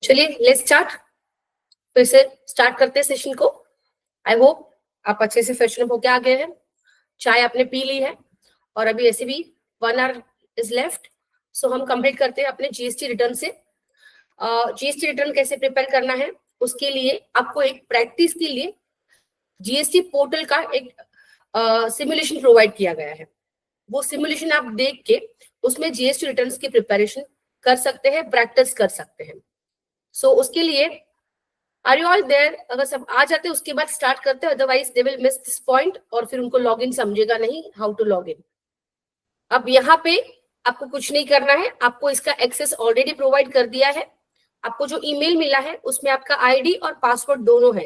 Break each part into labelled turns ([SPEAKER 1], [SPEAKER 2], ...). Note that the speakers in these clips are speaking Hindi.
[SPEAKER 1] चलिए लेट्स स्टार्ट। फिर से स्टार्ट करते हैं सेशन को। आई होप आप अच्छे से फ्रेशन अप होके आ गए हैं, चाय आपने पी ली है और अभी ऐसे भी 1 आवर इज लेफ्ट। सो हम कंप्लीट करते हैं अपने जीएसटी रिटर्न से। जीएसटी रिटर्न कैसे प्रिपेयर करना है उसके लिए आपको एक प्रैक्टिस के लिए जीएसटी पोर्टल का एक सिमुलेशन प्रोवाइड किया गया है। वो सिमुलेशन आप देख के उसमें जीएसटी रिटर्न्स की प्रिपरेशन कर सकते हैं, प्रैक्टिस कर सकते हैं। सो उसके लिए आर यू ऑल देयर? अगर सब आ जाते उसके बाद स्टार्ट करते हैं, otherwise they will miss this point और फिर उनको लॉगिन समझेगा नहीं हाउ टू लॉग इन। अब यहाँ पे आपको कुछ नहीं करना है, आपको इसका एक्सेस ऑलरेडी प्रोवाइड कर दिया है। आपको जो ईमेल मिला है उसमें आपका आईडी और पासवर्ड दोनों है।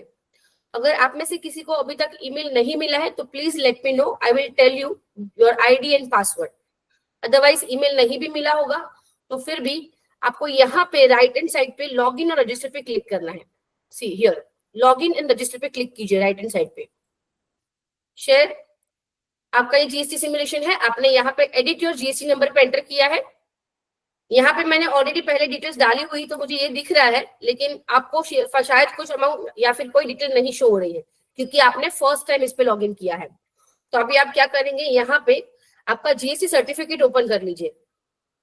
[SPEAKER 1] अगर आप में से किसी को अभी तक ईमेल नहीं मिला है तो please let me know, I will tell you your ID and password. Otherwise email नहीं भी मिला होगा तो फिर भी आपको यहाँ पे राइट हैंड साइड पे लॉग इन और रजिस्टर पे क्लिक करना है। See here, log in and register पे क्लिक कीजिए राइट हैंड साइड पे। शेयर आपका ये जीएसटी सिमुलेशन है, आपने यहाँ पे एडिट योर जीएसटी नंबर पे एंटर किया है। यहाँ पे मैंने ऑलरेडी पहले डिटेल्स डाली हुई तो मुझे ये दिख रहा है, लेकिन आपको शायद कुछ अमाउंट या फिर कोई डिटेल नहीं शो हो रही है क्योंकि आपने फर्स्ट टाइम इस पे लॉग इन किया है। तो अभी आप क्या करेंगे, यहाँ पे आपका जीएसटी सर्टिफिकेट ओपन कर लीजिए।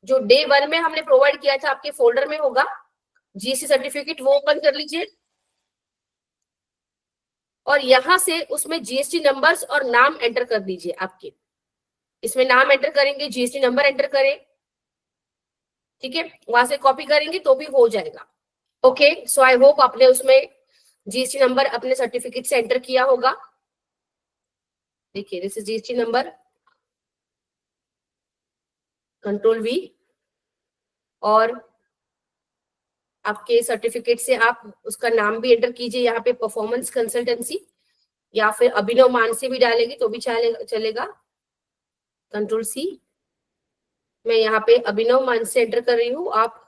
[SPEAKER 1] जो डे 1 में हमने प्रोवाइड किया था आपके फोल्डर में होगा जीएसटी सर्टिफिकेट, वो ओपन कर लीजिए और यहां से उसमें जीएसटी नंबर्स और नाम एंटर कर दीजिए। आपके इसमें नाम एंटर करेंगे, जीएसटी नंबर एंटर करें, ठीक है, वहां से कॉपी करेंगे तो भी हो जाएगा। ओके, सो आई होप आपने उसमें जीएसटी नंबर अपने सर्टिफिकेट से एंटर किया होगा। देखिए this is GST number, control we, और आपके सर्टिफिकेट से आप उसका नाम भी एंटर कीजिए यहाँ पे, परफॉर्मेंस कंसल्टेंसी, या फिर अभिनव मानसी भी डालेंगे तो भी चलेगा। कंट्रोल सी, मैं यहाँ पे अभिनव मानसी एंटर कर रही हूँ, आप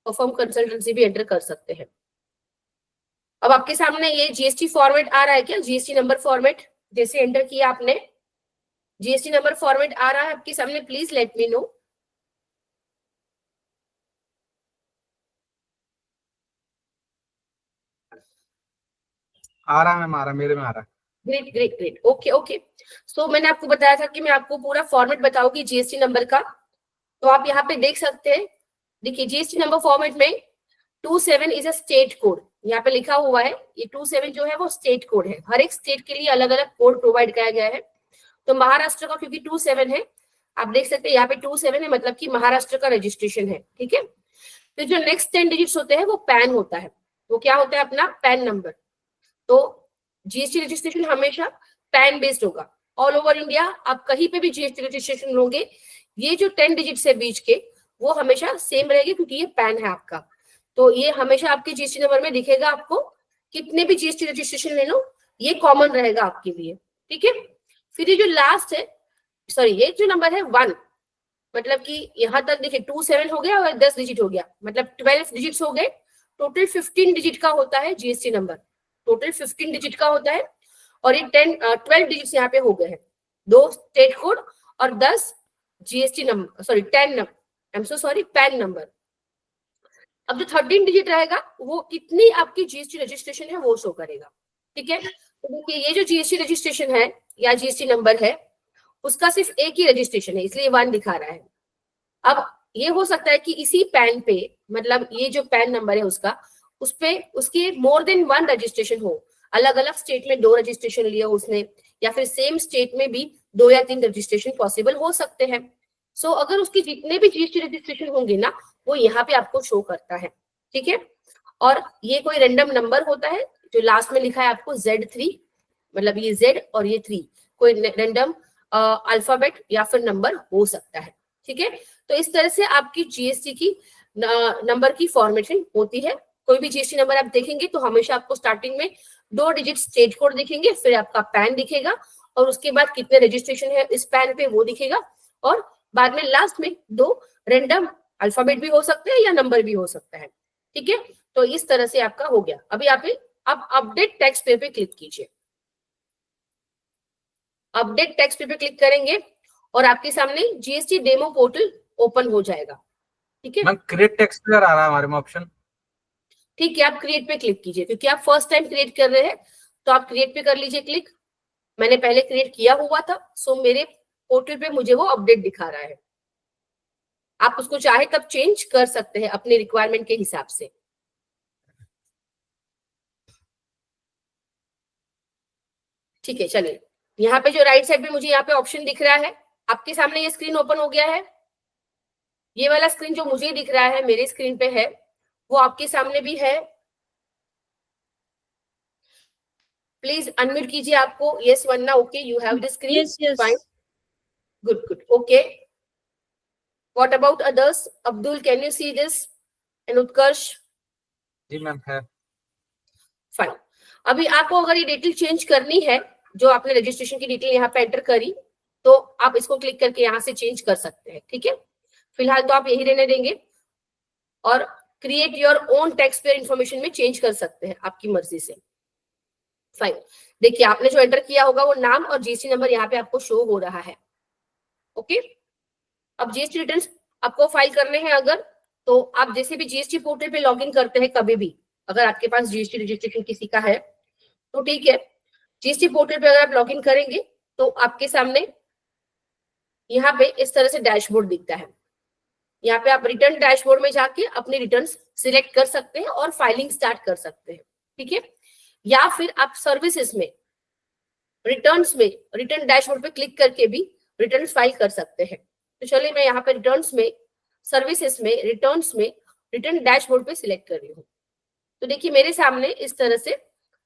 [SPEAKER 1] परफॉर्म कंसल्टेंसी भी एंटर कर सकते हैं। अब आपके सामने ये जीएसटी फॉर्मेट आ रहा है क्या? जीएसटी नंबर फॉर्मेट जैसे एंटर किया आपने, जीएसटी नंबर फॉर्मेट आ रहा है आपके सामने, प्लीज लेट मी नो।
[SPEAKER 2] आ रहा है मैम, आ रहा है, मेरे में आ रहा है।
[SPEAKER 1] Great great great, okay okay. So मैंने आपको बताया था कि मैं आपको पूरा फॉर्मेट बताऊंगी जीएसटी नंबर का, तो आप यहाँ पे देख सकते हैं। देखिए जीएसटी नंबर फॉर्मेट में 27 इज अ स्टेट कोड, यहाँ पे लिखा हुआ है। ये 27 जो है वो स्टेट कोड है, हर एक स्टेट के लिए अलग अलग कोड प्रोवाइड किया गया है। तो महाराष्ट्र का क्योंकि 27 है, आप देख सकते हैं यहाँ पे 27 है, मतलब कि महाराष्ट्र का रजिस्ट्रेशन है, ठीक है। फिर जो नेक्स्ट 10 डिजिट्स होते हैं वो पैन होता है, वो क्या होता है अपना पैन नंबर। तो जीएसटी रजिस्ट्रेशन हमेशा पैन बेस्ड होगा। ऑल ओवर इंडिया आप कहीं पे भी जीएसटी रजिस्ट्रेशन होंगे, ये जो 10 डिजिट है बीच के वो हमेशा सेम रहेगी क्योंकि ये पैन है आपका। तो ये हमेशा आपके जीएसटी नंबर में दिखेगा, आपको कितने भी जीएसटी रजिस्ट्रेशन ले लो ये कॉमन रहेगा आपके लिए, ठीक है। फिर ये जो लास्ट है, सॉरी ये जो नंबर है 1, मतलब कि यहाँ तक देखिए 27 हो गया और 10 डिजिट हो गया, मतलब 12 डिजिट्स हो गए। टोटल 15 डिजिट का होता है जीएसटी नंबर, टोटल 15 डिजिट का होता है। और ये 12 डिजिट्स यहाँ पे हो गए हैं, 2 स्टेट कोड और 10 GST number, sorry 10 number, I am so sorry, pan number. अब जो 13 डिजिट रहेगा वो कितनी आपकी जीएसटी रजिस्ट्रेशन है वो शो करेगा, ठीक है। तो देखिए ये जो जीएसटी रजिस्ट्रेशन है या जीएसटी नंबर है उसका सिर्फ एक ही रजिस्ट्रेशन है, इसलिए 1 दिखा रहा है। अब ये हो सकता है कि इसी पैन पे, मतलब ये जो पैन नंबर है उसका, उस पे उसके मोर देन 1 रजिस्ट्रेशन हो, अलग अलग स्टेट में 2 रजिस्ट्रेशन लिया उसने, या फिर सेम स्टेट में भी 2 या 3 रजिस्ट्रेशन पॉसिबल हो सकते हैं। सो अगर उसके जितने भी जीएसटी रजिस्ट्रेशन होंगे ना वो यहाँ पे आपको शो करता है, ठीक है। और ये कोई रैंडम नंबर होता है जो लास्ट में लिखा है आपको Z3, मतलब ये Z और ये 3 कोई रैंडम अल्फाबेट या फिर नंबर हो सकता है, ठीक है। तो इस तरह से आपकी जीएसटी की नंबर की फॉर्मेशन होती है। कोई भी जीएसटी नंबर आप देखेंगे तो हमेशा आपको स्टार्टिंग में 2 डिजिट स्टेट कोड दिखेंगे, फिर आपका पैन दिखेगा और उसके बाद कितने रजिस्ट्रेशन है इस पैन पे वो दिखेगा, और बाद में लास्ट में 2 रैंडम अल्फाबेट भी हो सकते हैं या नंबर भी हो सकता है, ठीक है। तो इस तरह से आपका हो गया। अभी आप अपडेट टैक्स पे क्लिक कीजिए। अपडेट टैक्स पे क्लिक करेंगे और आपके सामने जीएसटी डेमो पोर्टल ओपन हो जाएगा, ठीक है।
[SPEAKER 2] मैम क्रिएट टैक्स पेयर आ रहा है हमारे में ऑप्शन।
[SPEAKER 1] ठीक है, आप क्रिएट पे क्लिक कीजिए, क्योंकि आप फर्स्ट टाइम क्रिएट कर रहे हैं, तो आप क्रिएट पे कर लीजिए क्लिक। मैंने पहले क्रिएट किया हुआ था, सो मेरे पोर्टल पे मुझे वो अपडेट दिखा रहा है। आप उसको चाहे तब चेंज कर सकते हैं अपने रिक्वायरमेंट के हिसाब से। ठीक है, चलिए यहाँ पे जो राइट साइड पे मुझे यहाँ पे ऑप्शन दिख रहा है, आपके सामने ये स्क्रीन ओपन हो गया है। ये वाला स्क्रीन जो मुझे दिख रहा है, मेरे स्क्रीन पे है, वो आपके सामने भी है। प्लीज अनम्यूट कीजिए आपको। Yes wanna, okay, you have the screen.
[SPEAKER 2] Yes, yes.
[SPEAKER 1] Fine, good good, okay. What about others? Abdul, can you see this? And Utkarsh?
[SPEAKER 3] जी मैम है।
[SPEAKER 1] फाइन। अभी आपको अगर ये डिटेल चेंज करनी है, जो आपने रजिस्ट्रेशन की डिटेल यहाँ पे एंटर करी, तो आप इसको क्लिक करके यहाँ से चेंज कर सकते हैं। ठीक है, फिलहाल तो आप यही रहने देंगे, और create your own tax payer information में चेंज कर सकते हैं आपकी मर्जी से। फाइन, देखिए आपने जो एंटर किया होगा वो नाम और जीएसटी नंबर यहाँ पे आपको शो हो रहा है। ओके, अब जीएसटी रिटर्न्स आपको फाइल करने हैं अगर, तो आप जैसे भी जीएसटी पोर्टल पे लॉगिन करते हैं कभी भी, अगर आपके पास जीएसटी रजिस्ट्रेशन किसी का है तो ठीक है, जीएसटी पोर्टल पे अगर आप लॉगिन करेंगे तो आपके सामने यहाँ पे इस तरह से डैशबोर्ड दिखता है। यहाँ पे आप रिटर्न डैशबोर्ड में जाके अपने रिटर्न्स सिलेक्ट कर सकते हैं और फाइलिंग स्टार्ट कर सकते हैं। ठीक है, या फिर आप सर्विसेज में रिटर्न्स में रिटर्न डैशबोर्ड पे क्लिक करके भी रिटर्न फाइल कर सकते हैं। तो चलिए मैं यहाँ पे रिटर्न्स में, सर्विसेज में, रिटर्न्स में रिटर्न डैशबोर्ड पे सिलेक्ट कर रही हूँ। तो देखिए मेरे सामने इस तरह से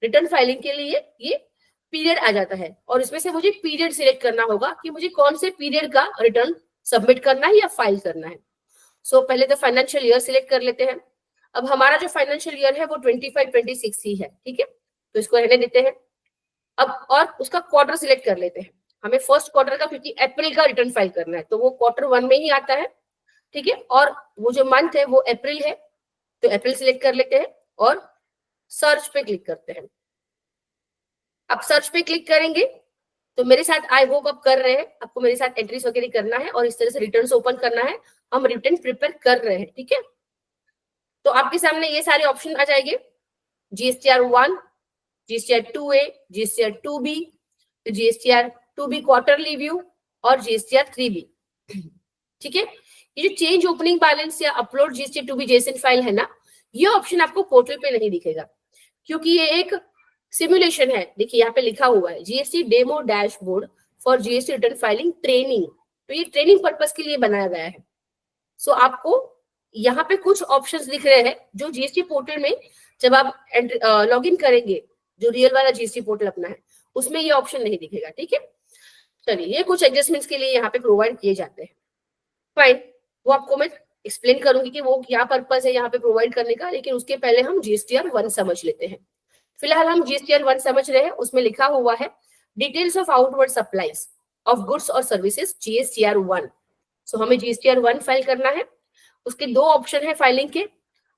[SPEAKER 1] रिटर्न फाइलिंग के लिए ये पीरियड आ जाता है, और इसमें से मुझे पीरियड सिलेक्ट करना होगा कि मुझे कौन से पीरियड का रिटर्न सबमिट करना है या फाइल करना है। सो पहले तो फाइनेंशियल ईयर सिलेक्ट कर लेते हैं। अब हमारा जो फाइनेंशियल ईयर है वो 25-26 ही है। ठीक है, तो इसको रहने देते हैं। अब और उसका क्वार्टर सिलेक्ट कर लेते हैं। हमें फर्स्ट क्वार्टर का, क्योंकि अप्रैल का रिटर्न फाइल करना है, तो वो Q1 में ही आता है। ठीक है, और वो जो मंथ है वो अप्रैल है, तो अप्रैल सिलेक्ट कर लेते हैं और सर्च पे क्लिक करते हैं। अब सर्च पे क्लिक करेंगे तो मेरे साथ आई होप आप कर रहे हैं, आपको मेरे साथ एंट्रीज वगैरह करना है और इस तरह से रिटर्न्स ओपन करना है। हम रिटर्न प्रिपेयर कर रहे हैं। ठीक है, तो आपके सामने ये सारे ऑप्शन आ जाएंगे, GSTR 1, GSTR 2A, GSTR 2B, GSTR 2B quarterly view और जीएसटीआर 3B। ठीक है, ये जो चेंज ओपनिंग बैलेंस या upload GST 2B JSON file है ना, ये ऑप्शन आपको पोर्टल पे नहीं दिखेगा, क्योंकि ये एक सिमुलेशन है। देखिए यहाँ पे लिखा हुआ है GST demo dashboard for GST return filing training, तो ये ट्रेनिंग पर्पस के लिए बनाया गया है। सो आपको यहाँ पे कुछ ऑप्शंस दिख रहे हैं जो जीएसटी पोर्टल में जब आप लॉगिन करेंगे, जो रियल वाला जीएसटी पोर्टल अपना है, उसमें ये ऑप्शन नहीं दिखेगा। ठीक है, चलिए ये कुछ एडजस्टमेंट्स के लिए यहाँ पे प्रोवाइड किए जाते हैं। फाइन, वो आपको मैं एक्सप्लेन करूंगी कि वो क्या पर्पस है यहाँ पे प्रोवाइड करने का, लेकिन उसके पहले हम जीएसटीआर 1 समझ लेते हैं। फिलहाल हम जीएसटीआर 1 समझ रहे हैं, उसमें लिखा हुआ है details of outward supplies of goods और सर्विसेज जीएसटीआर 1। सो हमें जीएसटीआर 1 फाइल करना है। उसके दो ऑप्शन है फाइलिंग के,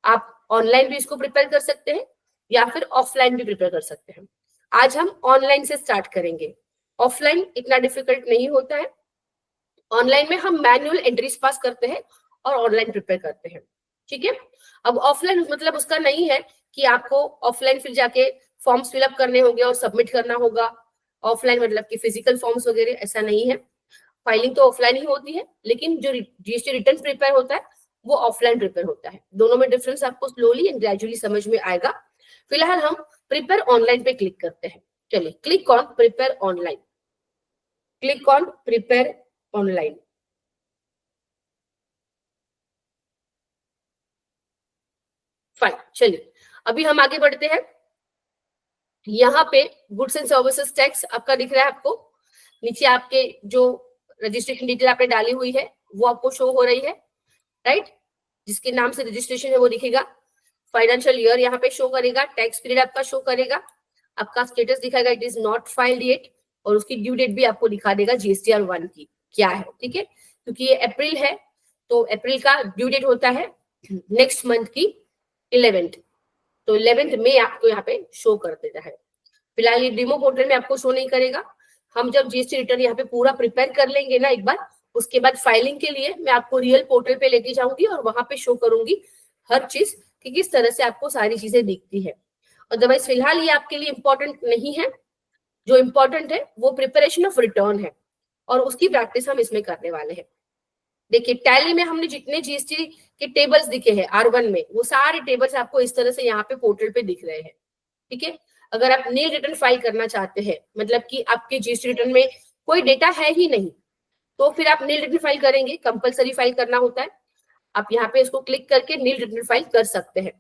[SPEAKER 1] आप ऑनलाइन भी इसको प्रिपेयर कर सकते हैं या फिर ऑफलाइन भी प्रिपेयर कर सकते हैं। आज हम ऑनलाइन से स्टार्ट करेंगे, ऑफलाइन इतना डिफिकल्ट नहीं होता है। ऑनलाइन में हम मैनुअल एंट्रीज पास करते हैं और ऑनलाइन प्रिपेयर करते हैं। ठीक है, अब ऑफलाइन मतलब उसका नहीं है कि आपको ऑफलाइन फिर जाके फॉर्म्स फिलअप करने होंगे और सबमिट करना होगा। ऑफलाइन मतलब कि फिजिकल फॉर्म्स वगैरह, ऐसा नहीं है। फाइलिंग तो ऑफलाइन ही होती है, लेकिन जो जीएसटी रिटर्न प्रिपेयर होता है वो ऑफलाइन प्रिपेयर होता है। दोनों में डिफरेंस आपको स्लोली एंड ग्रेजुअली समझ में आएगा। फिलहाल हम प्रिपेयर ऑनलाइन पे क्लिक करते हैं। चलिए, click on prepare online, click on prepare online. Fine, चलिए अभी हम आगे बढ़ते हैं। यहाँ पे गुड्स एंड सर्विसेज टैक्स आपका दिख रहा है, आपको नीचे आपके जो रजिस्ट्रेशन डिटेल आपने डाली हुई है वो आपको शो हो रही है, राइट। जिसके नाम से रजिस्ट्रेशन है वो दिखेगा। फाइनेंशियल ईयर यहाँ पे शो करेगा, टैक्स पीरियड आपका शो करेगा, आपका स्टेटस दिखाएगा it is not filed yet, और उसकी ड्यू डेट भी आपको दिखा देगा जीएसटीआर 1 की क्या है। ठीक है, क्योंकि ये अप्रैल है तो अप्रैल का ड्यू डेट होता है नेक्स्ट मंथ की 11th, तो 11th में आपको यहाँ पे शो कर देता है। फिलहाल ये डेमो पोर्टल में आपको शो नहीं करेगा। हम जब जीएसटी रिटर्न यहाँ पे पूरा प्रिपेयर कर लेंगे ना एक बार, उसके बाद फाइलिंग के लिए मैं आपको रियल पोर्टल पे लेके जाऊंगी और वहां पे शो करूंगी हर चीज कि किस तरह से आपको सारी चीजें दिखती है। अदरवाइज फिलहाल ये आपके लिए इंपॉर्टेंट नहीं है। जो इंपॉर्टेंट है वो प्रिपरेशन ऑफ रिटर्न है और उसकी प्रैक्टिस हम इसमें करने वाले हैं। देखिए टैली में हमने जितने जीएसटी के टेबल्स दिखे हैं R1 में, वो सारे टेबल्स आपको इस तरह से यहाँ पे पोर्टल पे दिख रहे हैं। ठीक है, अगर आप नील रिटर्न फाइल करना चाहते हैं, मतलब कि आपके जीएसटी रिटर्न में कोई डेटा है ही नहीं, तो फिर आप नील रिटर्न फाइल करेंगे, कंपलसरी फाइल करना होता है। आप यहाँ पे इसको क्लिक करके नील रिटर्न फाइल कर सकते हैं।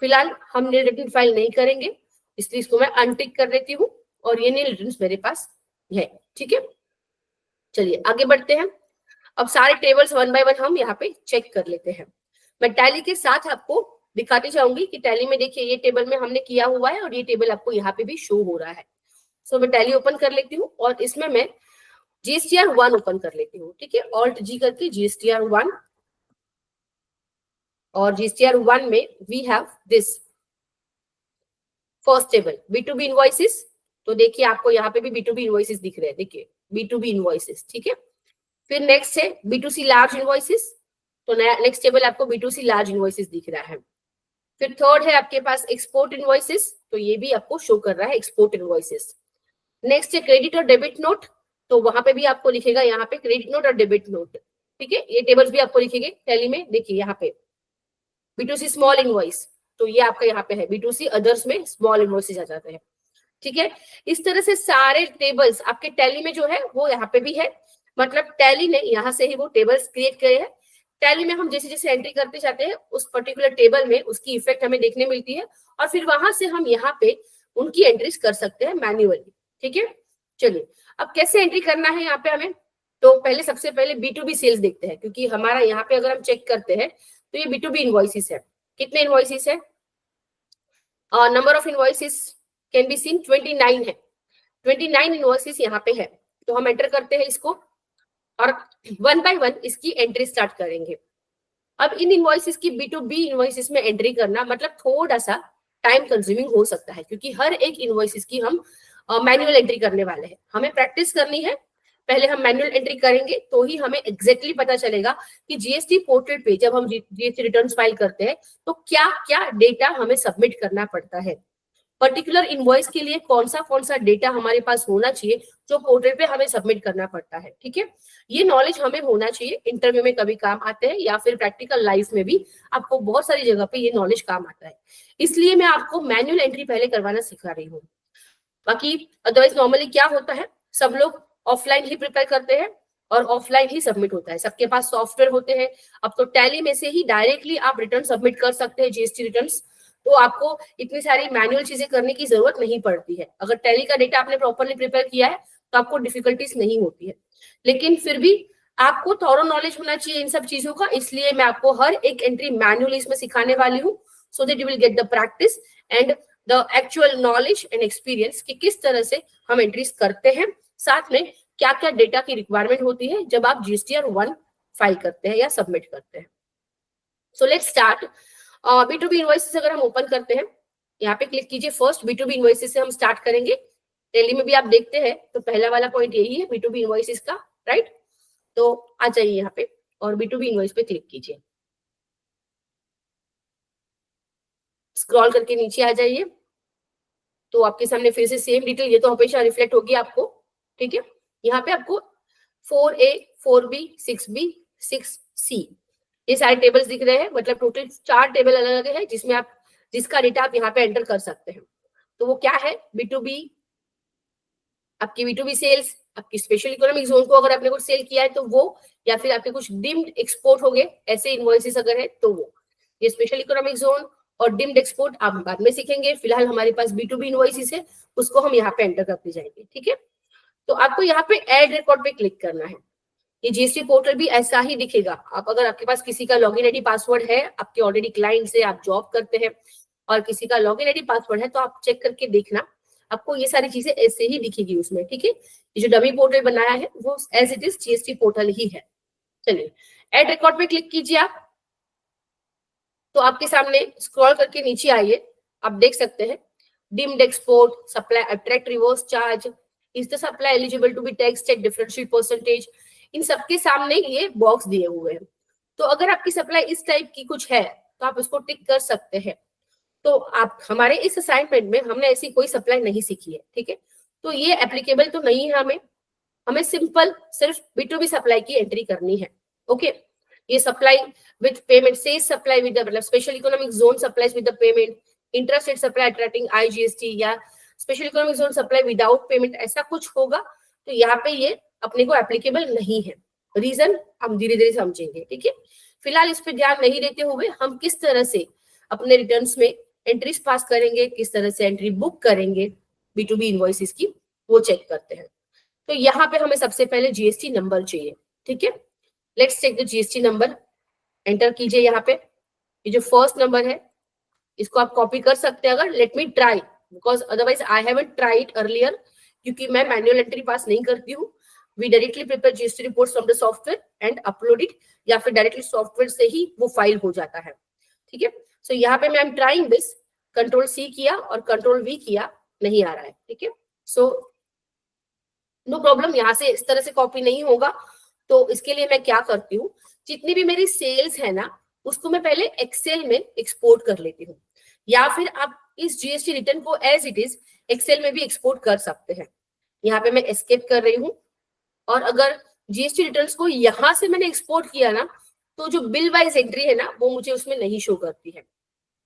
[SPEAKER 1] फिलहाल हम नील रिटर्न फाइल नहीं करेंगे, इसलिए इसको मैं अनटिक कर देती हूँ और ये नील रिटर्न मेरे पास है। ठीक है, चलिए आगे बढ़ते हैं। अब सारे टेबल्स वन बाय वन हम यहाँ पे चेक कर लेते हैं। मैं टैली के साथ आपको दिखाती जाऊंगी कि टैली में देखिए ये टेबल में हमने किया हुआ है और ये टेबल आपको यहाँ पे भी शो हो रहा है। सो मैं टैली ओपन कर लेती हूँ और इसमें मैं GSTR1 ओपन कर लेती हूँ। ठीक है, ऑल्ट जी करके GSTR1, और GSTR1 में we have this first table B2B invoices. तो देखिए आपको यहाँ पे भी B2B इनवॉइसेस दिख रहे हैं, देखिए B2B इनवॉइसेस। ठीक है, फिर नेक्स्ट है B2C लार्ज इनवॉइसेस, तो नेक्स्ट टेबल आपको B2C लार्ज इनवॉइसेस दिख रहा है। फिर थर्ड है आपके पास एक्सपोर्ट इनवॉइसेस, तो ये भी आपको शो कर रहा है एक्सपोर्ट इनवॉइसेस। नेक्स्ट है क्रेडिट और डेबिट नोट, तो वहां पे भी आपको लिखेगा यहाँ पे क्रेडिट नोट और डेबिट नोट। ठीक है, ये टेबल्स भी आपको लिखेंगे टैली में। देखिए यहाँ पे B2C स्मॉल इनवॉइस, तो ये आपका यहाँ पे है B2C अदर्स में स्मॉल इनवॉइसेस आ जाते हैं। ठीक है, इस तरह से सारे टेबल्स आपके टैली में जो है वो यहाँ पे भी है, मतलब टैली ने यहाँ से ही वो टेबल्स क्रिएट किए हैं। टैली में हम जैसे जैसे एंट्री करते जाते हैं उस पर्टिकुलर टेबल में उसकी इफेक्ट हमें देखने मिलती है और फिर वहां से हम यहाँ पे उनकी एंट्रीज कर सकते हैं मैन्युअली। ठीक है, चलिए अब कैसे एंट्री करना है यहाँ पे हमें, तो पहले सबसे पहले B2B सेल्स देखते हैं, क्योंकि हमारा यहाँ पे अगर हम चेक करते हैं तो ये B2B इनवॉइसेस है। कितने इनवॉइसेस है, number of invoices can be seen 29 है, 29 इनवॉइसेस यहाँ पे है। तो हम एंटर करते हैं इसको और वन बाय वन इसकी एंट्री स्टार्ट करेंगे। अब इन इनवॉइसेस की B2B इनवॉइसेस में एंट्री करना मतलब थोड़ा सा टाइम कंज्यूमिंग हो सकता है, क्योंकि हर एक इनवॉइसेस की हम मैनुअल एंट्री करने वाले हैं। हमें प्रैक्टिस करनी है, पहले हम मैनुअल एंट्री करेंगे तो ही हमें एग्जैक्टली पता चलेगा कि जीएसटी पोर्टल पे जब हम जीएसटी रिटर्न्स फाइल करते हैं तो क्या क्या डेटा हमें सबमिट करना पड़ता है, पर्टिकुलर इनवॉइस के लिए कौन सा डेटा हमारे पास होना चाहिए जो पोर्टल पे हमें सबमिट करना पड़ता है। ठीक है, ये नॉलेज हमें होना चाहिए, इंटरव्यू में कभी काम आते हैं या फिर प्रैक्टिकल लाइफ में भी आपको बहुत सारी जगह पे ये नॉलेज काम आता है। इसलिए मैं आपको मैनुअल एंट्री पहले करवाना सिखा रही हूँ। बाकी अदरवाइज नॉर्मली क्या होता है, सब लोग ऑफलाइन ही प्रिपेयर करते हैं और ऑफलाइन ही सबमिट होता है, सबके पास सॉफ्टवेयर होते हैं। अब तो टैली में से ही डायरेक्टली आप रिटर्न सबमिट कर सकते हैं जीएसटी रिटर्न्स, तो आपको इतनी सारी मैनुअल चीजें करने की जरूरत नहीं पड़ती है। अगर टैली का डेटा आपने प्रॉपरली प्रिपेयर किया है तो आपको डिफिकल्टीज नहीं होती है, लेकिन फिर भी आपको थॉरो नॉलेज होना चाहिए इन सब चीजों का। इसलिए मैं आपको हर एक एंट्री मैनुअली इसमें सिखाने वाली हूँ, so that you will get the practice and the actual knowledge and experience कि किस तरह से हम एंट्रीज करते हैं, साथ में क्या क्या डेटा की रिक्वायरमेंट होती है जब आप GSTR1 फाइल करते हैं या सबमिट करते हैं। So let's start. B2B invoices अगर हम ओपन करते हैं, यहाँ पे क्लिक कीजिए, फर्स्ट B2B इनवॉइसेस से हम स्टार्ट करेंगे। टैली में भी आप देखते हैं तो पहला वाला पॉइंट यही है B2B इनवॉइसेस का, राइट। तो आ जाइए यहाँ पे और B2B इनवॉइस पे क्लिक कीजिए, स्क्रॉल करके नीचे आ जाइए तो आपके सामने फिर से सेम डिटेल, ये तो हमेशा रिफ्लेक्ट होगी आपको। ठीक है, यहाँ पे आपको 4A 4B 6B 6C ये सारे टेबल्स दिख रहे हैं, मतलब टोटल 4 टेबल अलग अलग है जिसका डेटा आप यहाँ पे एंटर कर सकते हैं। तो वो क्या है, B2B, आपकी B2B सेल्स, आपकी स्पेशल इकोनॉमिक जोन को अगर आपने कुछ सेल किया है तो वो, या फिर आपके कुछ डिम्ड एक्सपोर्ट हो गए ऐसे इनवॉइसेस अगर है तो वो, ये स्पेशल इकोनॉमिक जोन और डिम्ड एक्सपोर्ट आप बाद में सीखेंगे। फिलहाल हमारे पास B2B इनवॉइसेस है, उसको हम यहाँ पे एंटर करते जाएंगे। ठीक है, तो आपको यहाँ पे ऐड रिकॉर्ड पे क्लिक करना है। ये जीएसटी पोर्टल भी ऐसा ही दिखेगा। आप अगर आपके पास किसी का लॉगिन आईडी पासवर्ड है, आपके ऑलरेडी क्लाइंट से आप जॉब करते हैं और किसी का लॉगिन आईडी पासवर्ड है, तो आप चेक करके देखना, आपको ये सारी चीजें ऐसे ही दिखेगी उसमें। ठीक है, ये जो डमी पोर्टल बनाया है वो as it is GST portal ही है। चलिए ऐड रिकॉर्ड पे क्लिक कीजिए आप, तो आपके सामने स्क्रॉल करके नीचे आइए, आप देख सकते हैं deemed export, supply attract reverse charge, is the supply eligible to be taxed at differentiate percentage, इन सबके सामने ये बॉक्स दिए हुए हैं। तो अगर आपकी सप्लाई इस टाइप की कुछ है तो आप उसको टिक कर सकते हैं। तो आप हमारे इस असाइनमेंट में हमने ऐसी कोई सप्लाई नहीं सीखी है, ठीक है। तो ये एप्लीकेबल तो नहीं है हमें सिंपल सिर्फ B2B सप्लाई की एंट्री करनी है। ओके, ये supply with payment, SEZ supply with मतलब special economic zone supplies with the payment, intrastate supply attracting IGST या special economic zone supply without payment, ऐसा कुछ होगा तो यहाँ पे ये अपने को एप्लीकेबल नहीं है। रीजन हम धीरे धीरे समझेंगे, ठीक है। फिलहाल इस पे ध्यान नहीं देते हुए हम किस तरह से अपने रिटर्न्स में एंट्रीज पास करेंगे, किस तरह से एंट्री बुक करेंगे B2B इनवॉइसेस की, वो चेक करते हैं। तो यहाँ पे हमें सबसे पहले GST नंबर चाहिए, ठीक है। Let's take the GST number, enter कीजिए यहाँ पे। ये जो फर्स्ट नंबर है इसको आप कॉपी कर सकते हैं अगर, let me try because otherwise I haven't tried earlier, क्योंकि मैं मैनुअल एंट्री पास नहीं करती हूँ। We directly prepare GST reports from the software and upload it, या फिर डायरेक्टली सॉफ्टवेयर से ही वो फाइल हो जाता है, ठीक है। सो यहाँ पे मैं ट्राइंग दिस, Ctrl+C किया और Ctrl+V किया, नहीं आ रहा है, ठीक है। सो नो प्रॉब्लम, यहाँ से इस तरह से कॉपी नहीं होगा। तो इसके लिए मैं क्या करती हूँ, जितनी भी मेरी सेल्स है ना उसको मैं पहले एक्सेल में एक्सपोर्ट कर लेती हूँ, या फिर आप इस GST रिटर्न को एज इट इज एक्सेल में भी एक्सपोर्ट कर सकते हैं। यहाँ पे मैं एस्केप कर रही हूँ, और अगर GST रिटर्न्स को यहाँ से मैंने एक्सपोर्ट किया ना तो जो बिल वाइज एंट्री है ना वो मुझे उसमें नहीं शो करती है।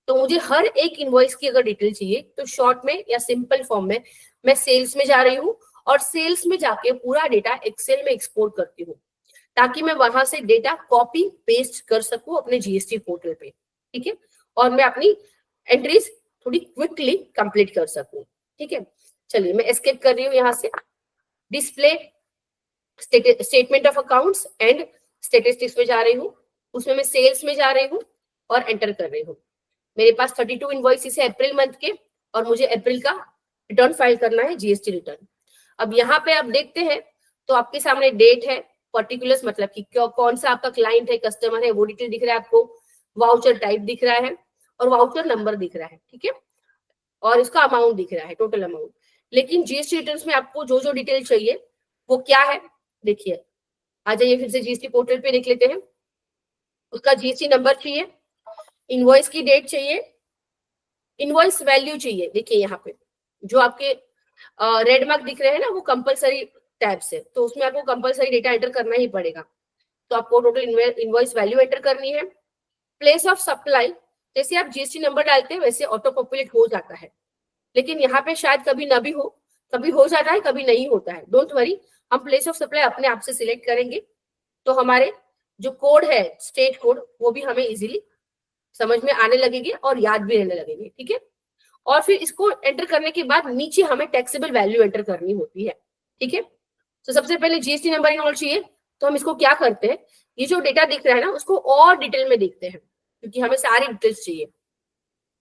[SPEAKER 1] तो मुझे हर एक इनवॉइस की अगर डिटेल चाहिए तो शॉर्ट में या सिंपल फॉर्म में मैं सेल्स में जा रही हूँ, और सेल्स में जाके पूरा डेटा एक्सेल में एक्सपोर्ट करती हूँ, ताकि मैं वहां से डेटा कॉपी पेस्ट कर सकूं अपने GST पोर्टल पे, ठीक है। और मैं अपनी एंट्रीज थोड़ी क्विकली कंप्लीट कर सकूं, ठीक है। चलिए मैं एस्केप कर रही हूँ यहाँ से, display statement of accounts and statistics में जा रही हूँ, उसमें मैं सेल्स में जा रही हूँ और एंटर कर रही हूँ। मेरे पास 32 इनवॉइसेस है अप्रैल मंथ के, और मुझे अप्रैल का रिटर्न फाइल करना है, GST रिटर्न। अब यहाँ पे आप देखते हैं तो आपके सामने डेट है, पर्टिकुलर्स मतलब कि कौन सा आपका क्लाइंट है, कस्टमर है, वो डिटेल दिख रहा है आपको, वाउचर टाइप दिख रहा है और वाउचर नंबर दिख रहा है, ठीक है, और इसका अमाउंट दिख रहा है, टोटल अमाउंट। लेकिन GST रिटर्न्स में आपको जो जो डिटेल चाहिए वो क्या है, देखिए, आ जाइए फिर से GST पोर्टल पे देख लेते हैं। उसका GST नंबर चाहिए, इनवॉइस की डेट चाहिए, इनवॉइस वैल्यू चाहिए। देखिए यहाँ पे जो आपके रेड मार्क दिख रहे हैं ना वो कंपलसरी टैब्स है, तो उसमें आपको कंपलसरी डेटा एंटर करना ही पड़ेगा। तो आपको टोटल इनवॉइस वैल्यू एंटर करनी है। प्लेस ऑफ सप्लाई, जैसे आप GST नंबर डालते हैं वैसे ऑटो पॉपुलेट हो जाता है, लेकिन यहाँ पे शायद कभी ना भी हो, कभी हो जाता है कभी नहीं होता है। डोंट वरी, हम प्लेस ऑफ सप्लाई अपने आप से सिलेक्ट करेंगे, तो हमारे जो कोड है स्टेट कोड वो भी हमें इजीली समझ में आने लगेंगे और याद भी रहने लगेंगे, ठीक है। और फिर इसको एंटर करने के बाद नीचे हमें टैक्सेबल वैल्यू एंटर करनी होती है, ठीक है। तो सबसे पहले GST नंबर इनवॉल्व चाहिए, तो हम इसको क्या करते हैं, ये जो डेटा दिख रहा है ना उसको और डिटेल में देखते हैं, क्योंकि हमें सारी डिटेल्स चाहिए।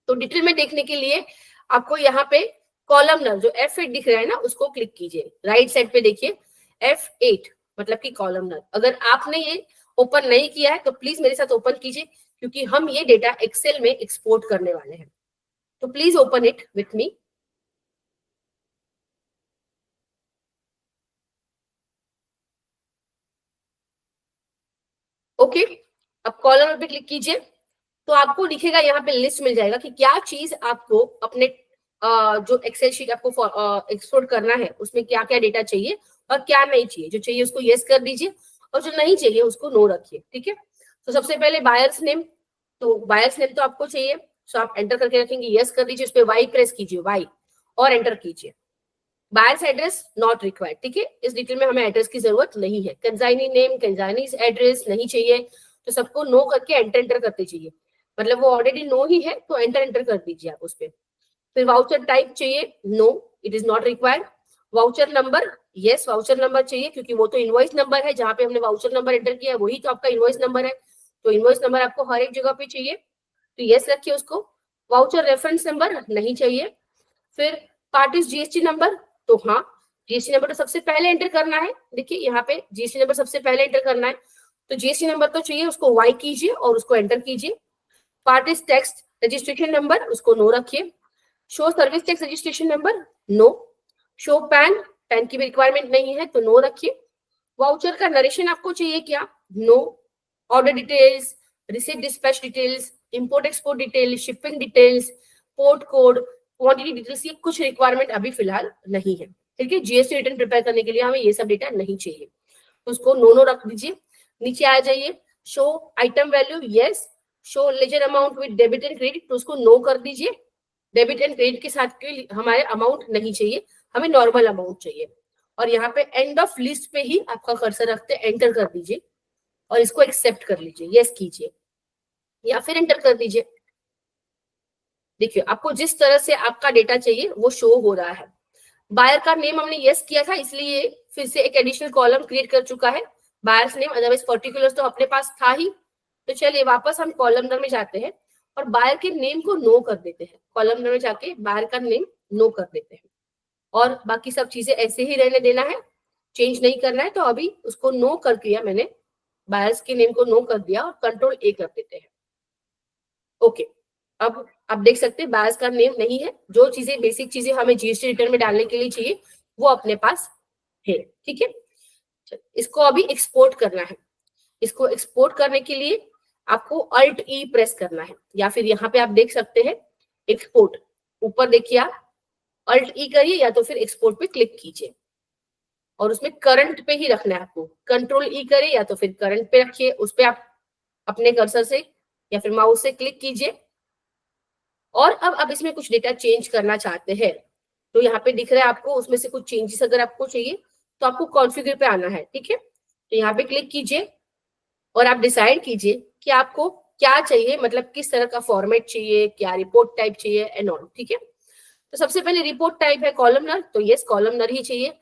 [SPEAKER 1] तो डिटेल में देखने के लिए आपको यहाँ पे कॉलमनर जो F8 दिख रहा है ना उसको क्लिक कीजिए, राइट साइड पे देखिए F8 मतलब कि कॉलमनर। अगर आपने ये ओपन नहीं किया है तो प्लीज मेरे साथ ओपन कीजिए, क्योंकि हम ये डेटा एक्सेल में एक्सपोर्ट करने वाले हैं। तो please open it with me. Okay, अब कॉलम पे क्लिक कीजिए, तो आपको दिखेगा यहाँ पे लिस्ट मिल जाएगा कि क्या चीज आपको अपने जो एक्सेल शीट आपको एक्सपोर्ट करना है उसमें क्या क्या डेटा चाहिए और क्या नहीं चाहिए। जो चाहिए उसको यस कर दीजिए और जो नहीं चाहिए उसको नो रखिए, ठीक है। तो सबसे पहले बायर्स नेम, तो बायर्स नेम तो आपको चाहिए, सो आप एंटर करके रखेंगे, यस कर दीजिए, उस पर वाई प्रेस कीजिए, वाई, और एंटर कीजिए। बायर्स एड्रेस नॉट रिक्वायर्ड, ठीक है, इस डिटेल में हमें एड्रेस की जरूरत नहीं है। कंसाइनी नेम, कंसाइनी एड्रेस नहीं चाहिए, तो सबको नो करके एंटर करते चाहिए, मतलब वो ऑलरेडी नो ही है तो एंटर कर दीजिए आप उस पर। फिर वाउचर टाइप चाहिए, no, it is not required. Voucher number, yes, voucher number चाहिए, क्योंकि वो तो इनवॉइस नंबर है, जहां पे हमने वाउचर नंबर एंटर किया है वही तो आपका इनवॉइस नंबर है, तो इनवॉइस नंबर आपको हर एक जगह पे चाहिए, तो यस रखिए उसको। वाउचर रेफरेंस नंबर नहीं चाहिए। फिर पार्टीज GST नंबर, तो हाँ, GST नंबर तो सबसे पहले एंटर करना है। देखिए यहाँ पे GST नंबर सबसे पहले एंटर करना है, तो GST नंबर तो चाहिए, उसको वाई कीजिए और उसको एंटर कीजिए। पार्टीज टैक्स रजिस्ट्रेशन नंबर, उसको नो रखिए। Show service tax registration number, no. Show PAN, PAN की भी रिक्वायरमेंट नहीं है तो नो रखिए। वाउचर का नरेशन आपको चाहिए क्या, no. Order details, receipt dispatch details, import export detail, shipping details, port code, quantity details, ये कुछ रिक्वायरमेंट अभी फिलहाल नहीं है। ठीक है, जीएसटी रिटर्न प्रिपेयर करने के लिए हमें ये सब डेटा नहीं चाहिए, तो उसको नो रख दीजिए। नीचे आ जाइए, show item value, yes. Show ledger amount with debit and credit, तो उसको नो कर दीजिए। डेबिट एंड क्रेडिट के साथ के हमारे अमाउंट नहीं चाहिए, हमें नॉर्मल अमाउंट चाहिए। और यहाँ पे एंड ऑफ लिस्ट पे ही आपका कर्सर रखते एंटर कर दीजिए और इसको एक्सेप्ट कर लीजिए, यस कीजिए या फिर एंटर कर दीजिए। देखिए आपको जिस तरह से आपका डेटा चाहिए वो शो हो रहा है। बायर का नेम हमने यस किया था, इसलिए फिर से एक एडिशनल कॉलम क्रिएट कर चुका है, बायर्स नेम, अदरवाइज पर्टिकुलर्स तो अपने पास था ही। तो चलिए वापस हम कॉलमनर में जाते हैं और बायर के नेम को नो कर देते हैं। कॉलमनर में जाके बायर का नेम नो कर देते हैं और बाकी सब चीजें ऐसे ही रहने देना है, चेंज नहीं करना है। तो अभी उसको नो कर दिया मैंने, बायर्स के नेम को नो कर दिया और कंट्रोल ए कर देते हैं। ओके, अब आप देख सकते हैं बायर्स का नेम नहीं है, जो चीजें बेसिक चीजें हमें जीएसटी रिटर्न में डालने के लिए चाहिए वो अपने पास है। ठीक है, इसको अभी एक्सपोर्ट करना है। इसको एक्सपोर्ट करने के लिए आपको अल्ट ई प्रेस करना है, या फिर यहाँ पे आप देख सकते हैं एक्सपोर्ट, ऊपर देखिए आप अल्ट ई करिए या तो फिर एक्सपोर्ट पे क्लिक कीजिए और उसमें करंट पे ही रखना है आपको। कंट्रोल ई करिए या तो फिर करंट पे रखिए, उस पे आप अपने कर्सर से या फिर माउस से क्लिक कीजिए। और अब इसमें कुछ डेटा चेंज करना चाहते हैं तो यहाँ पे दिख रहा है आपको, उसमें से कुछ चेंजेस अगर आपको चाहिए तो आपको कॉन्फ़िगर पे आना है। ठीक है, तो यहाँ पे क्लिक कीजिए और आप डिसाइड कीजिए कि आपको क्या चाहिए, मतलब किस तरह का फॉर्मेट चाहिए, क्या रिपोर्ट टाइप चाहिए एंड ऑल। ठीक है, तो सबसे पहले रिपोर्ट टाइप है कॉलमनर, तो यस कॉलमनर ही चाहिए।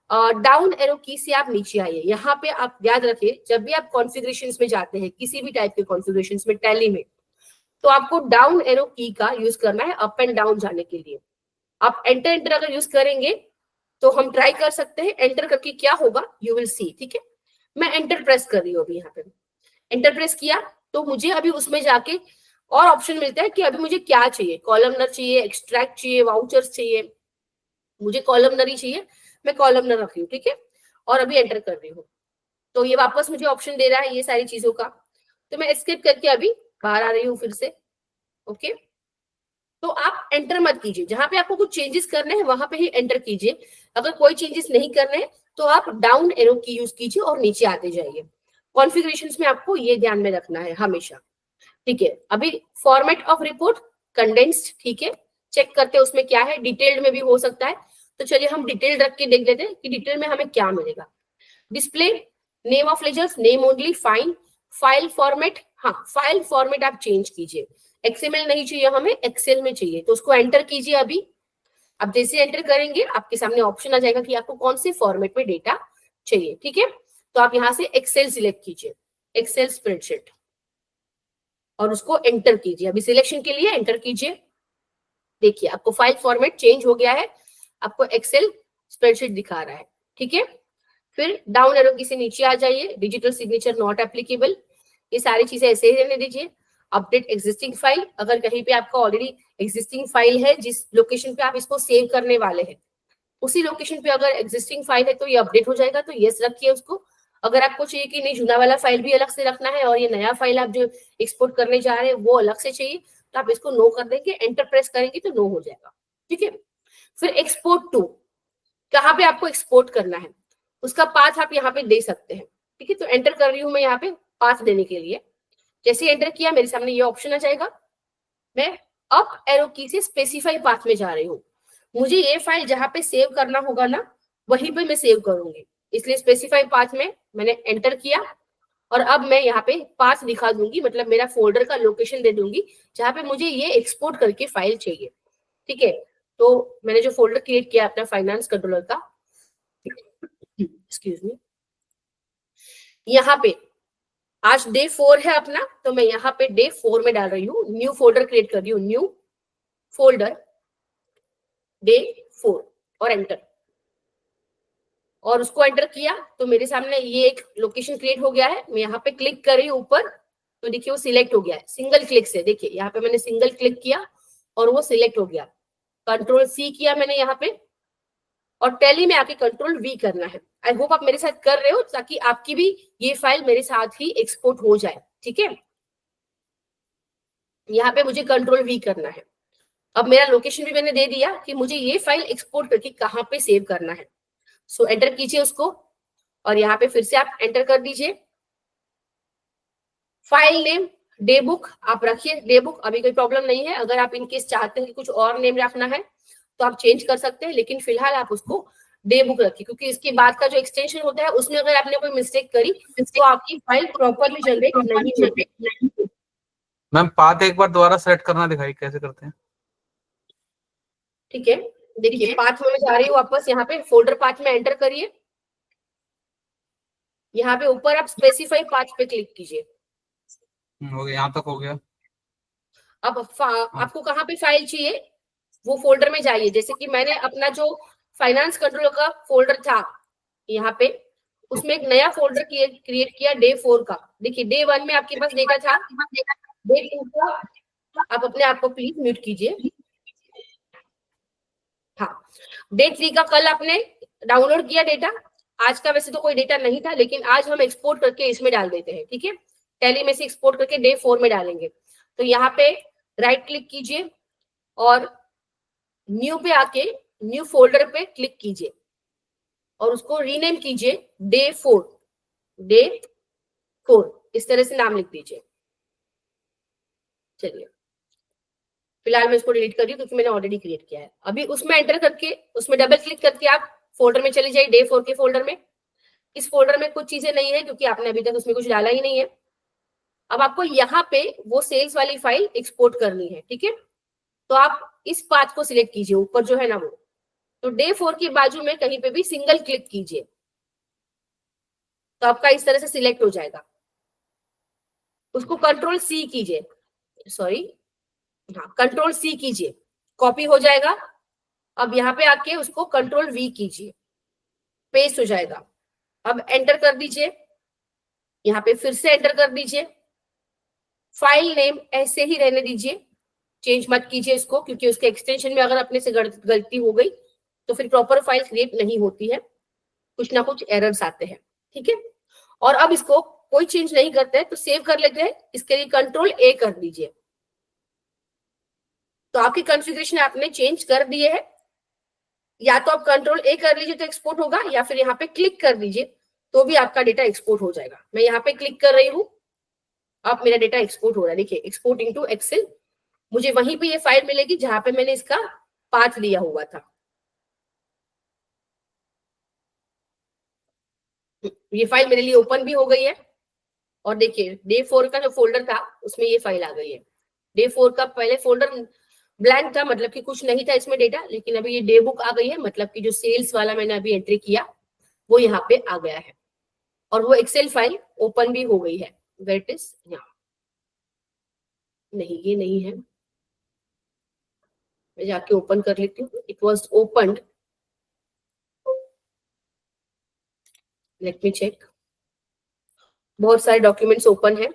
[SPEAKER 1] डाउन एरो की से आप नीचे आइए। यहाँ पे आप याद रखिए जब भी आप कॉन्फ़िगरेशंस में जाते हैं, किसी भी टाइप के कॉन्फ़िगरेशंस में टैली में, तो आपको डाउन एरो की का यूज करना है अप एंड डाउन जाने के लिए। आप एंटर अगर यूज करेंगे तो हम ट्राई कर सकते हैं, एंटर करके क्या होगा यू विल सी। ठीक है, मैं एंटर प्रेस कर रही हूँ अभी। यहाँ पे एंटर प्रेस किया तो मुझे अभी उसमें जाके और ऑप्शन मिलता है कि अभी मुझे क्या चाहिए, कॉलमनर चाहिए, एक्सट्रैक्ट चाहिए, वाउचर्स चाहिए। मुझे कॉलमनर ही चाहिए, मैं कॉलमनर रख रही हूँ। ठीक है, और अभी एंटर कर रही हूँ तो ये वापस मुझे ऑप्शन दे रहा है ये सारी चीजों का, तो मैं एस्केप करके अभी बाहर आ रही हूँ फिर से। ओके, तो आप एंटर मत कीजिए, जहां पे आपको कुछ चेंजेस करने हैं वहां पे ही एंटर कीजिए। अगर कोई चेंजेस नहीं करने हैं तो आप डाउन एरो की यूज कीजिए और नीचे आते जाइए। कॉन्फ़िगरेशंस में आपको ये ध्यान में रखना है हमेशा। ठीक है, अभी फॉर्मेट ऑफ रिपोर्ट कंडेंस्ड, ठीक है, चेक करते हैं उसमें क्या है, डिटेल्ड में भी हो सकता है। तो चलिए हम डिटेल्ड रख के देख लेते हैं कि डिटेल में हमें क्या मिलेगा। Display name of ledgers, name only, fine. File format, हाँ फाइल फॉर्मेट आप चेंज कीजिए, एक्सएमएल नहीं चाहिए हमें, एक्सेल में चाहिए, तो उसको एंटर कीजिए अभी। अब जैसे एंटर करेंगे आपके सामने ऑप्शन आ जाएगा कि आपको कौन से फॉर्मेट में डेटा चाहिए। ठीक है, तो आप यहाँ से एक्सेल सिलेक्ट कीजिए, एक्सेल स्प्रेडशीट, और उसको एंटर कीजिए। अभी सिलेक्शन के लिए एंटर कीजिए। देखिए आपको फाइल फॉर्मेट चेंज हो गया है, आपको एक्सेल स्प्रेडशीट दिखा रहा है। ठीक है, फिर डाउन एरो की से नीचे आ जाइए, डिजिटल सिग्नेचर नॉट एप्लीकेबल, ये सारी चीजें ऐसे ही रहने दीजिए। अपडेट एग्जिस्टिंग फाइल, अगर कहीं पे आपका ऑलरेडी एग्जिस्टिंग फाइल है, जिस लोकेशन पे आप इसको सेव करने वाले हैं उसी लोकेशन पे अगर एग्जिस्टिंग फाइल है तो ये अपडेट हो जाएगा, तो यस रखिए उसको। अगर आपको चाहिए कि नहीं जूना वाला फाइल भी अलग से रखना है और ये नया फाइल आप जो एक्सपोर्ट करने जा रहे हैं वो अलग से चाहिए, तो आप इसको नो कर देंगे, एंटर प्रेस करेंगे तो नो हो जाएगा। ठीक है, फिर एक्सपोर्ट टू, कहाँ पे आपको एक्सपोर्ट करना है उसका पाथ आप यहाँ पे दे सकते हैं। ठीक है, तो एंटर कर रही हूँ मैं यहाँ पे पाथ देने के लिए। जैसे एंटर किया मेरे सामने ये ऑप्शन आ जाएगा, मैं अप एरो की से स्पेसिफाई पाथ में जा रही हूँ। मुझे ये फाइल जहाँ पे सेव करना होगा ना वहीं पे मैं सेव करूंगी, इसलिए स्पेसिफाई पाथ में मैंने एंटर किया और अब मैं यहाँ पे पाथ दिखा दूंगी, मतलब मेरा फोल्डर का लोकेशन दे दूंगी जहाँ पे मुझे ये एक्सपोर्ट करके फाइल चाहिए। ठीक है, तो मैंने जो फोल्डर क्रिएट किया अपना फाइनेंस कंट्रोलर का, एक्सक्यूज मी, यहाँ पे आज डे 4 है अपना, तो मैं यहाँ पे डे 4 में डाल रही हूँ, न्यू फोल्डर क्रिएट कर रही हूँ, न्यू फोल्डर डे 4 और एंटर, और उसको एंटर किया तो मेरे सामने ये एक लोकेशन क्रिएट हो गया है। मैं यहाँ पे क्लिक कर रही हूँ ऊपर, तो देखिए वो सिलेक्ट हो गया है सिंगल क्लिक से। देखिए यहाँ पे मैंने सिंगल क्लिक किया और वो सिलेक्ट हो गया। कंट्रोल सी किया मैंने यहाँ पे और टैली में आके कंट्रोल वी करना है। आई होप आप मेरे साथ कर रहे हो ताकि आपकी भी ये फाइल मेरे साथ ही एक्सपोर्ट हो जाए। ठीक है, यहाँ पे मुझे कंट्रोल वी करना है। अब मेरा लोकेशन भी मैंने दे दिया कि मुझे ये फाइल एक्सपोर्ट करके कहाँ पे सेव करना है। सो एंटर कीजिए उसको और यहाँ पे फिर से आप एंटर कर दीजिए। फाइल नेम डे बुक आप रखिए, डे बुक, अभी कोई प्रॉब्लम नहीं है। अगर आप इनकेस चाहते हैं कि कुछ और नेम रखना है तो आप चेंज कर सकते हैं, लेकिन फिलहाल आप उसको डे बुक रखिए, क्योंकि इसके बाद का जो एक्सटेंशन होता है उसमें अगर आपने कोई मिस्टेक करी तो आपकी फाइल प्रॉपरली जनरेट नहीं होगी।
[SPEAKER 3] मैम पाथ एक बार दोबारा सेलेक्ट करना दिखाई कैसे करते हैं?
[SPEAKER 1] ठीक है, देखिए पाथ में मैं जा रही हूँ वापस, यहाँ पे फोल्डर पाथ में एंटर करिए। यहाँ पे ऊपर आप स्पेसिफाई पाथ पे क्लिक कीजिए।
[SPEAKER 3] हो गया, यहाँ तक हो गया।
[SPEAKER 1] अब आपको कहाँ पे फाइल चाहिए वो फोल्डर में जाइए। जैसे कि मैंने अपना जो फाइनेंस कंट्रोल का फोल्डर था यहाँ पे, उसमें एक नया फोल्डर क्रिएट किया डे 4 का। देखिए डे 1 में आपके पास डेटा था, डे 2 का आप अपने आप को प्लीज म्यूट कीजिए। हाँ, डे 3 का कल आपने डाउनलोड किया डेटा, आज का वैसे तो कोई डेटा नहीं था, लेकिन आज हम एक्सपोर्ट करके इसमें डाल देते हैं। ठीक है, टैली में से एक्सपोर्ट करके डे 4 में डालेंगे। तो यहाँ पे राइट क्लिक कीजिए और न्यू पे आके न्यू फोल्डर पे क्लिक कीजिए और उसको रीनेम कीजिए डे 4, डे 4 इस तरह से नाम लिख दीजिए। चलिए फिलहाल मैं इसको डिलीट कर रही हूँ क्योंकि मैंने ऑलरेडी क्रिएट किया है। अभी उसमें एंटर करके उसमें डबल क्लिक करके आप फोल्डर में चले जाइए, डे 4 के फोल्डर में। इस फोल्डर में कुछ चीजें नहीं है क्योंकि आपने अभी तक उसमें कुछ डाला ही नहीं है। अब आपको यहाँ पे वो सेल्स वाली फाइल एक्सपोर्ट करनी है। ठीक है, तो आप इस पाथ को सिलेक्ट कीजिए, ऊपर जो है ना वो, तो डे 4 की बाजू में कहीं पे भी सिंगल क्लिक कीजिए तो आपका इस तरह से सिलेक्ट हो जाएगा। उसको कंट्रोल सी कीजिए, सॉरी हाँ कंट्रोल सी कीजिए, कॉपी हो जाएगा। अब यहाँ पे आके उसको कंट्रोल वी कीजिए, पेस्ट हो जाएगा। अब एंटर कर दीजिए, यहाँ पे फिर से एंटर कर दीजिए। फाइल नेम ऐसे ही रहने दीजिए, चेंज मत कीजिए इसको, क्योंकि उसके एक्सटेंशन में अगर अपने से गलती हो गई तो फिर प्रॉपर फाइल क्रिएट नहीं होती है, कुछ ना कुछ एरर्स आते हैं। ठीक है, और अब इसको कोई चेंज नहीं करते हैं तो सेव कर लेते हैं। इसके लिए कंट्रोल ए कर दीजिए। तो आपकी कॉन्फ़िगरेशन आपने चेंज कर दिए है, या तो आप कंट्रोल ए कर लीजिए तो एक्सपोर्ट होगा, या फिर यहाँ पे क्लिक कर दीजिए तो भी आपका डेटा एक्सपोर्ट हो जाएगा। मैं यहाँ पे क्लिक कर रही हूँ, अब मेरा डेटा एक्सपोर्ट हो रहा है। देखिए एक्सपोर्ट इनटू एक्सेल, मुझे वहीं पे ये फाइल मिलेगी जहां पे मैंने इसका पाथ लिया हुआ था। ये फाइल मेरे लिए ओपन भी हो गई है और देखिए डे 4 का जो फोल्डर था उसमें ये फाइल आ गई है। डे 4 का पहले फोल्डर ब्लैंक था, मतलब कि कुछ नहीं था इसमें डेटा, लेकिन अभी ये डे बुक आ गई है, मतलब कि जो सेल्स वाला मैंने अभी एंट्री किया वो यहाँ पे आ गया है और वो एक्सेल फाइल ओपन भी हो गई है। वेयर इट इज, यहाँ नहीं, ये नहीं है, मैं जाके ओपन कर लेती हूँ। It was opened, let me check. बहुत सारे डॉक्यूमेंट्स ओपन है।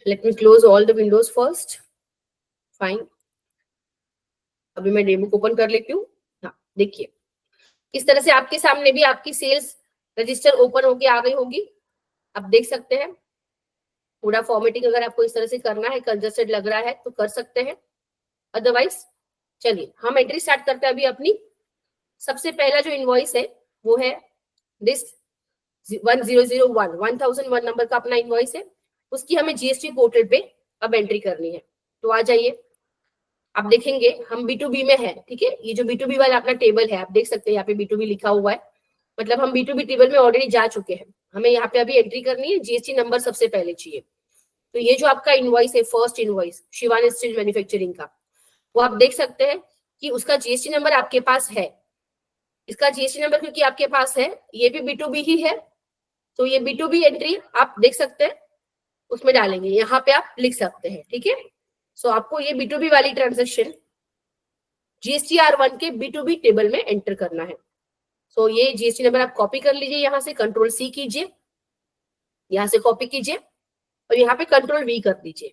[SPEAKER 1] Let me close all the windows first. Fine, अभी मैं डेमो ओपन कर लेती हूँ। हाँ देखिए, इस तरह से आपके सामने भी आपकी सेल्स रजिस्टर ओपन होके आ गई होगी, आप देख सकते हैं। पूरा फॉर्मेटिंग अगर आपको इस तरह से करना है, कंजस्टेड लग रहा है तो कर सकते हैं, अदरवाइज चलिए हम एंट्री स्टार्ट करते हैं अभी अपनी। सबसे पहला जो इनवॉइस है वो है दिस 1001 नंबर का अपना इनवॉइस है, उसकी हमें जीएसटी पोर्टल पे अब एंट्री करनी है। तो आ जाइए, आप देखेंगे हम B2B में है। ठीक है, ये जो B2B वाला अपना टेबल है आप देख सकते हैं, यहाँ पे B2B लिखा हुआ है, मतलब हम B2B टेबल में ऑलरेडी जा चुके हैं। हमें यहाँ पे अभी एंट्री करनी है, जीएसटी नंबर सबसे पहले चाहिए। तो ये जो आपका इनवॉइस है, first invoice Shivani steel manufacturing का, वो आप देख सकते हैं कि उसका जीएसटी नंबर आपके पास है। इसका जीएसटी नंबर क्योंकि आपके पास है, ये भी B2B ही है, तो ये B2B एंट्री आप देख सकते हैं, उसमें डालेंगे, यहाँ पे आप लिख सकते हैं। ठीक है, सो आपको ये B2B वाली ट्रांजेक्शन GSTR1 के B2B टेबल में एंटर करना है। सो ये जीएसटी नंबर आप कॉपी कर लीजिए, यहाँ से कंट्रोल सी कीजिए, यहाँ से कॉपी कीजिए और यहाँ पे कंट्रोल वी कर दीजिए।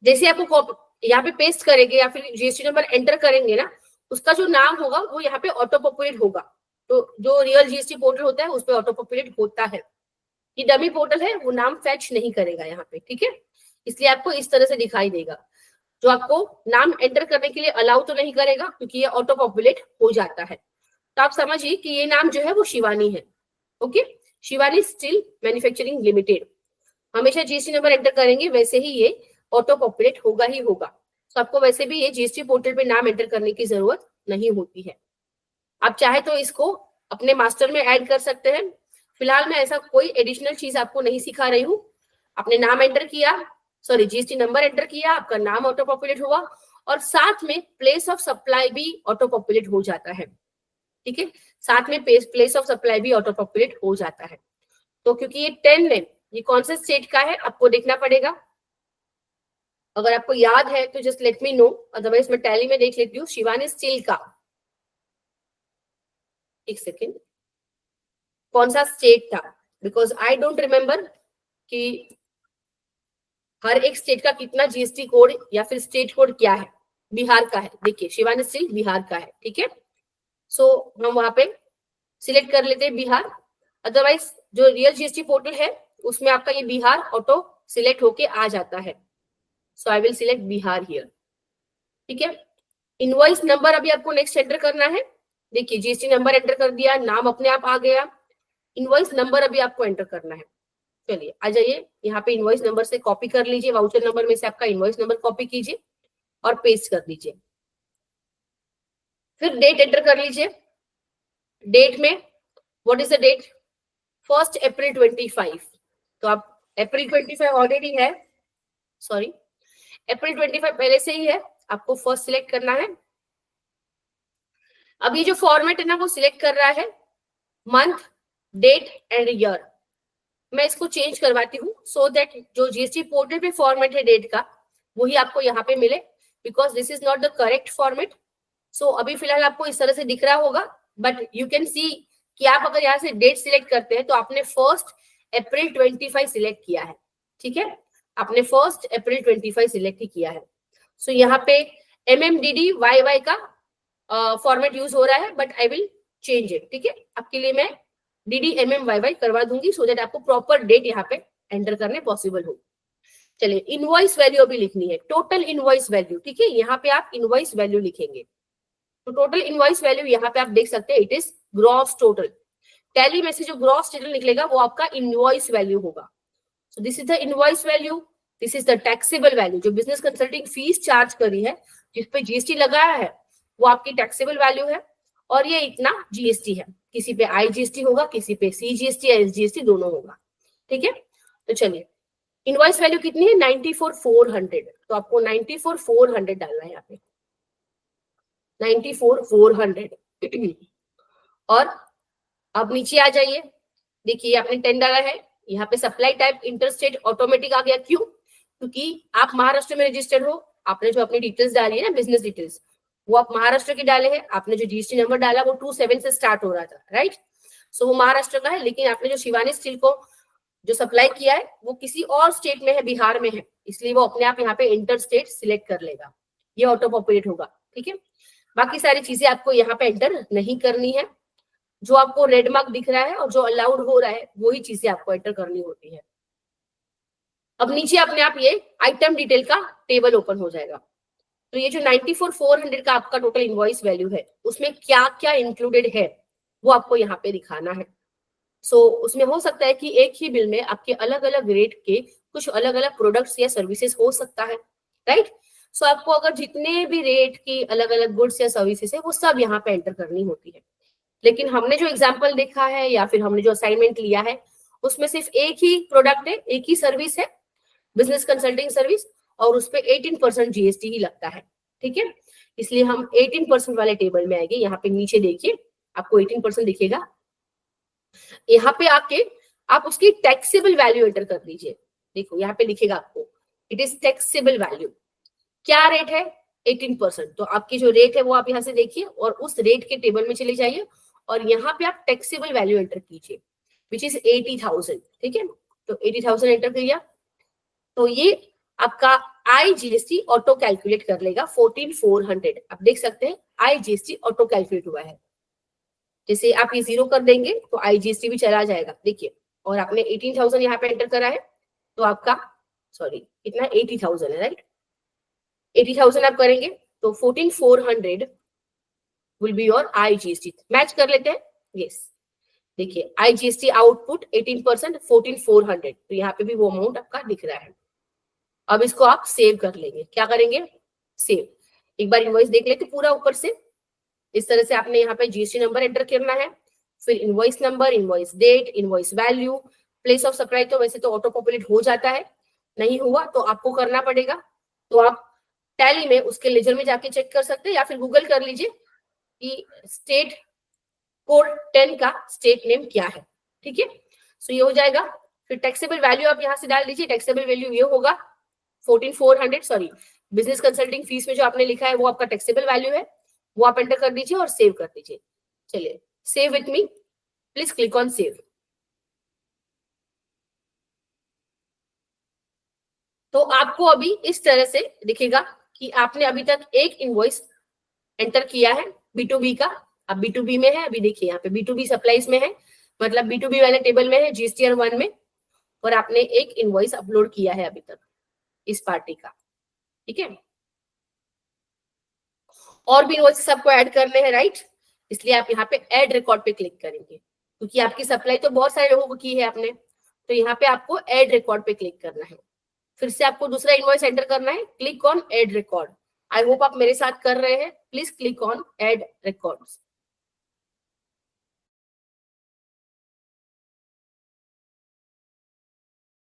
[SPEAKER 1] जैसे आपको यहाँ पे पेस्ट करेंगे या फिर जीएसटी नंबर एंटर करेंगे ना, उसका जो नाम होगा वो यहाँ पे ऑटो पॉपुलेट होगा। तो जो रियल जीएसटी पोर्टल होता है उस पर ऑटो पॉपुलेट होता है। ये डमी पोर्टल है, वो नाम फेच नहीं करेगा यहाँ पे, ठीक है। इसलिए आपको इस तरह से दिखाई देगा। जो आपको नाम एंटर करने के लिए अलाउ तो नहीं करेगा क्योंकि ये ऑटो पॉपुलेट हो जाता है। तो आप समझिए कि ये नाम जो है वो शिवानी है। Okay, Shivani steel manufacturing limited. हमेशा जीएसटी नंबर एंटर करेंगे वैसे ही ये ऑटो पॉपुलेट होगा ही होगा। तो आपको वैसे भी ये जीएसटी पोर्टल पे नाम एंटर करने की जरूरत नहीं होती है। आप चाहे तो इसको अपने मास्टर में ऐड कर सकते हैं। फिलहाल मैं ऐसा कोई एडिशनल चीज आपको नहीं सिखा रही हूँ। आपने नाम एंटर किया, सॉरी जीएसटी नंबर एंटर किया, आपका नाम ऑटो पॉपुलेट हुआ और साथ में प्लेस ऑफ सप्लाई भी ऑटो पॉपुलेट हो जाता है, ठीक है। साथ में प्लेस ऑफ सप्लाई भी ऑटो पॉपुलेट हो जाता है। तो क्योंकि ये 10 है, ये कौन से स्टेट का है आपको देखना पड़ेगा। अगर आपको याद है तो just let me no, otherwise मैं टैली में देख लेती हूँ। शिवानी स्टील का, एक सेकेंड, कौन सा स्टेट था, बिकॉज आई डोंट रिमेम्बर कि हर एक स्टेट का कितना जीएसटी कोड या फिर स्टेट कोड क्या है। बिहार का है, देखिए शिवानी स्टील बिहार का है, ठीक है। सो हम वहां पे सिलेक्ट कर लेते हैं बिहार। अदरवाइज जो रियल जीएसटी पोर्टल है उसमें आपका ये बिहार ऑटो सिलेक्ट होके आ जाता है। So I will select Bihar here, ठीक है। इनवॉइस नंबर अभी आपको नेक्स्ट एंटर करना है। देखिए जीएसटी नंबर एंटर कर दिया, नाम अपने आप आ गया। इनवॉइस नंबर अभी आपको एंटर करना है। चलिए आ जाइए, यहाँ पे इनवॉइस नंबर से कॉपी कर लीजिए, वाउचर नंबर में से आपका इनवॉइस नंबर कॉपी कीजिए और पेस्ट कर दीजिए। फिर डेट एंटर कर लीजिए। डेट में व्हाट इज द डेट, 1 अप्रैल 25। तो आप अप्रैल 25 ऑलरेडी है, सॉरी अप्रैल 25 पहले से ही है, आपको फर्स्ट सिलेक्ट करना है। अब ये जो फॉर्मेट है ना वो सिलेक्ट कर रहा है मंथ, डेट एंड ईयर। मैं इसको चेंज करवाती हूँ सो दैट जो जीएसटी पोर्टल पे फॉर्मेट है डेट का वही आपको यहाँ पे मिले, because this is not the correct format. So अभी फिलहाल आपको इस तरह से दिख रहा होगा, बट यू कैन सी कि आप अगर यहाँ से डेट सिलेक्ट करते हैं तो आपने 1 अप्रैल 25 सिलेक्ट किया है, ठीक है। आपने 1 अप्रैल 25 सिलेक्ट ही किया है। सो यहाँ पे MMDDYY का फॉर्मेट यूज हो रहा है, but I will change it, ठीक है। आपके लिए मैं DDMMYY करवा दूंगी सो दैट आपको प्रॉपर डेट यहाँ पे एंटर करने पॉसिबल हो। चलिए इनवॉइस वैल्यू अभी लिखनी है, टोटल इनवॉइस वैल्यू, ठीक है। यहाँ पे आप इनवॉइस वैल्यू लिखेंगे। तो टोटल इनवॉइस वैल्यू यहाँ पे आप देख सकते हैं, it is gross total. Tally में से जो ग्रॉस टोटल निकलेगा वो आपका इनवॉइस वैल्यू होगा। So this is the invoice value, this is the taxable value. जो बिजनेस कंसल्टिंग फीस चार्ज करी है, जिसपे जीएसटी लगाया है, वो आपकी टैक्सेबल वैल्यू है। और ये इतना जीएसटी है, किसी पे IGST होगा, किसी पे CGST या SGST दोनों होगा, ठीक है। तो चलिए इनवॉइस वैल्यू कितनी है, 94,400। तो आपको 94,400 डालना है यहाँ पे, 94,400। और अब नीचे आ जाइए, देखिए आपने 10 डाला है। यहाँ पे सप्लाई टाइप इंटरस्टेट ऑटोमेटिक आ गया, क्यों, क्योंकि आप महाराष्ट्र में रजिस्टर्ड हो। आपने जो अपनी डिटेल्स डाली है ना, बिजनेस डिटेल्स, वो आप महाराष्ट्र की डाले हैं। आपने जो जीएसटी नंबर डाला वो 27 से स्टार्ट हो रहा था, राइट। सो वो महाराष्ट्र का है, लेकिन आपने जो शिवानी स्टील को जो सप्लाई किया है वो किसी और स्टेट में है, बिहार में है, इसलिए वो अपने आप यहाँ पे इंटर स्टेट सिलेक्ट कर लेगा, ये ऑटो पॉपुलेट होगा, ठीक है। बाकी सारी चीजें आपको यहाँ पे एंटर नहीं करनी है। जो आपको रेड मार्क दिख रहा है और जो अलाउड हो रहा है वही चीजें आपको एंटर करनी होती है। अब नीचे अपने आप ये आइटम डिटेल का टेबल ओपन हो जाएगा। तो ये जो 94,400 का आपका टोटल इनवॉइस वैल्यू है, उसमें क्या क्या इंक्लूडेड है वो आपको यहाँ पे दिखाना है। सो उसमें हो सकता है कि एक ही बिल में आपके अलग अलग रेट के कुछ अलग अलग प्रोडक्ट्स या सर्विसेज हो सकता है, राइट। सो आपको अगर जितने भी रेट की अलग अलग गुड्स या सर्विसेज है वो सब यहाँ पे एंटर करनी होती है। लेकिन हमने जो एग्जाम्पल देखा है या फिर हमने जो असाइनमेंट लिया है उसमें सिर्फ एक ही प्रोडक्ट है, एक ही सर्विस है, बिजनेस कंसल्टिंग सर्विस, और उस पर 18% जीएसटी ही लगता है, ठीक है। इसलिए हम 18% वाले टेबल में आएंगे। यहाँ पे नीचे देखिए आपको 18% दिखेगा। यहाँ पे आके आप उसकी टैक्सेबल वैल्यू एंटर कर दीजिए। देखो यहाँ पे लिखेगा आपको इट इज टैक्सेबल वैल्यू। क्या रेट है, 18%। तो आपकी जो रेट है वो आप यहाँ से देखिए और उस रेट के टेबल में चले जाइए और यहाँ पे आप टैक्सेबल वैल्यू एंटर कीजिए विच इज 80,000, ठीक है। तो 80,000 एंटर किया तो ये आपका IGST ऑटो कैलकुलेट कर लेगा 14,400। आप देख सकते हैं IGST ऑटो कैलकुलेट हुआ है। जैसे आप ये 0 कर देंगे तो IGST भी चला जाएगा, देखिए। और आपने 18,000 यहाँ पे एंटर करा है, तो आपका सॉरी इतना 80,000 है, राइट। 80,000 आप करेंगे तो 14,400 will be your IGST। Match कर लेते हैं, यस। देखिए IGST आउटपुट 18%, 14,400, तो यहाँ पे भी वो अमाउंट आपका दिख रहा है। अब इसको आप सेव कर लेंगे। क्या करेंगे? सेव। एक बार इनवॉइस देख लेते पूरा ऊपर से। इस तरह से आपने यहाँ पे GST नंबर एंटर करना है, फिर invoice number, invoice date, invoice value, place of supply तो वैसे तो ऑटो पॉपुलेट हो जाता है, नहीं हुआ तो आपको करना पड़ेगा। तो आप टैली में उसके लेजर में जाके चेक कर सकते हैं, या फिर गूगल कर लीजिए कि स्टेट कोड 10 का स्टेट नेम क्या है, ठीक है। सो ये हो जाएगा। फिर टैक्सेबल वैल्यू आप यहाँ से डाल दीजिए। टैक्सेबल वैल्यू ये होगा 14,400, सॉरी बिजनेस कंसल्टिंग फीस में जो आपने लिखा है वो आपका टैक्सेबल वैल्यू है, वो आप एंटर कर दीजिए और सेव कर दीजिए। चलिए save with me, please click on save. तो आपको अभी इस तरह से दिखेगा कि आपने अभी तक एक इनवॉइस एंटर किया है B2B का। अब B2B में है, अभी देखिए यहाँ पे B2B सप्लाईज में है, मतलब B2B वाले टेबल में है GSTR 1 में, और आपने एक इनवॉइस अपलोड किया है अभी तक इस पार्टी का, ठीक है। और भी इनवॉइसेस आपको ऐड करने हैं, राइट। इसलिए आप यहाँ पे ऐड रिकॉर्ड पे क्लिक करेंगे, क्योंकि आपकी सप्लाई तो बहुत सारे लोगों को की है आपने, तो यहाँ पे आपको ऐड रिकॉर्ड पे क्लिक करना है। फिर से आपको दूसरा इनवॉइस एंटर करना है, click on add record. I hope आप मेरे साथ कर रहे हैं, please click on add records.